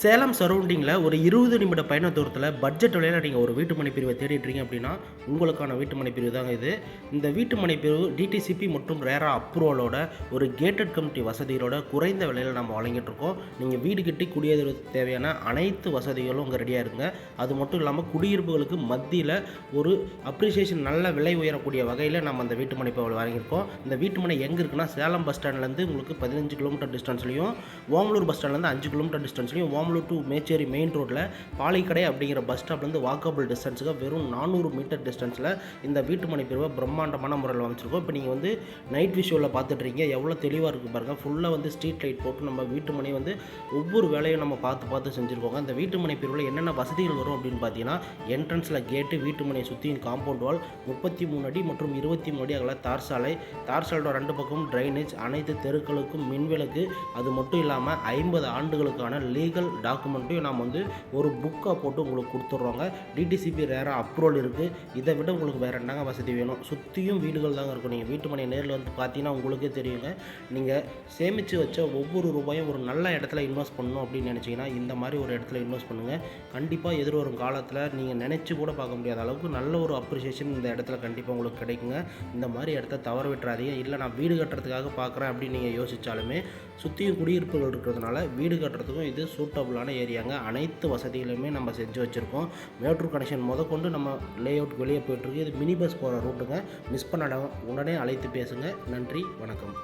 சேலம் சரௌண்டிங்கில் ஒரு 20 நிமிட பயண தூரத்தில் பட்ஜெட் விலையில் நீங்கள் ஒரு வீட்டு மனை பிரிவை தேடிட்டுருங்க அப்படின்னா உங்களுக்கான வீட்டு மனை பிரிவு தாங்க இது. இந்த வீட்டு மனை பிரிவு டிடிசிபி மற்றும் ரேரா அப்ரூவலோட ஒரு கேட்டட் கமிட்டி வசதிகளோட குறைந்த விலையில் நம்ம வழங்கிட்டுருக்கோம். நீங்கள் வீடு கட்டி குடியேறுவதற்கு தேவையான அனைத்து வசதிகளும் உங்கள் ரெடியாக இருக்குங்க. அது மட்டும் இல்லாமல் குடியிருப்புகளுக்கு மத்தியில் ஒரு அப்ரிசியேஷன் நல்ல விலை உயரக்கூடிய வகையில் நம்ம அந்த வீட்டு மனை பிரிவு வழங்கியிருக்கோம். இந்த வீட்டு மனை எங்கே இருக்குன்னா சேலம் பஸ் ஸ்டாண்ட்லேருந்து உங்களுக்கு 15 கிலோமீட்டர் டிஸ்டன்ஸ்லையும், ஓமலூர் பஸ் ஸ்டாண்ட்லேருந்து 5 கிலோமீட்டர் டிஸ்டன்ஸ்லையும், ஓமலூர் டு மேச்சேரி மெயின் ரோட்டில் பாலைக்கடை அப்படிங்கிற பஸ் ஸ்டாப்லேருந்து வாக்கபிள் டிஸ்டன்ஸுக்கு வெறும் 400 மீட்டர் டிஸ்டன்ஸில் இந்த வீட்டு மனை பிரிவை பிரம்மாண்டமான முறையில் அமைச்சிருக்கோம். இப்போ நீங்கள் வந்து நைட் விஷுவலில் பார்த்துட்ருக்கீங்க, எவ்வளோ தெளிவாக இருக்குது பாருங்கள். ஃபுல்லாக வந்து ஸ்ட்ரீட் லைட் போட்டு நம்ம வீட்டு மனை வந்து ஒவ்வொரு வேலையும் நம்ம பார்த்து செஞ்சுருக்கோங்க. இந்த வீட்டு மனை பிரிவில் என்னென்ன வசதிகள் வரும் அப்படின்னு பார்த்தீங்கன்னா, என்ட்ரன்ஸில் கேட்டு, வீட்டு மனையை சுற்றியும் காம்பவுண்ட் வால், 33 அடி மற்றும் 23 அடி அகல தார் சாலை, தார் சாலையோட 2 பக்கமும் ட்ரைனேஜ், அனைத்து தெருக்களுக்கும் மின்விளக்கு, அது மட்டும் இல்லாமல் 50 ஆண்டுகளுக்கான லீகல் டாக்குமெண்ட்டையும் நாம் வந்து ஒரு புக்காக போட்டு உங்களுக்கு கொடுத்துட்றோங்க. டிடிசிபி ரேரா அப்ரூவல் இருக்குது. இதை விட உங்களுக்கு வேறு என்னங்க வசதி வேணும்? சுற்றியும் வீடுகள் தாங்க இருக்கும். நீங்கள் வீட்டு மனை நேரில் வந்து பார்த்தீங்கன்னா உங்களுக்கே தெரியுங்க. நீங்கள் சேமித்து வச்ச ஒவ்வொரு ரூபாயும் ஒரு நல்ல இடத்துல இன்வெஸ்ட் பண்ணணும் அப்படின்னு நினச்சிங்கன்னா இந்த மாதிரி ஒரு இடத்துல இன்வெஸ்ட் பண்ணுங்கள். கண்டிப்பாக எதிர்வரும் காலத்தில் நீங்கள் நினச்சி கூட பார்க்க முடியாத அளவுக்கு நல்ல ஒரு அப்ரிசியேஷன் இந்த இடத்துல கண்டிப்பாக உங்களுக்கு கிடைக்குங்க. இந்த மாதிரி இடத்த தவற விட்டுறாதீங்க. இல்லை நான் வீடு கட்டுறதுக்காக பார்க்குறேன் அப்படின்னு நீங்கள் யோசித்தாலுமே சுற்றியும் குடியிருப்புகள் இருக்கிறதுனால வீடு கட்டுறதுக்கும் இது சூட்டபுளான ஏரியாங்க. அனைத்து வசதிகளுமே நம்ம செஞ்சு வச்சுருக்கோம். மேட்ரோ கனெக்ஷன் முதற்கொண்டு நம்ம லே அவுட் வெளியே போய்ட்டுருக்கு. இது மினி பஸ் போகிற ரூட்டுங்க. மிஸ் பண்ணாத உடனே அழைத்து பேசுங்க. நன்றி, வணக்கம்.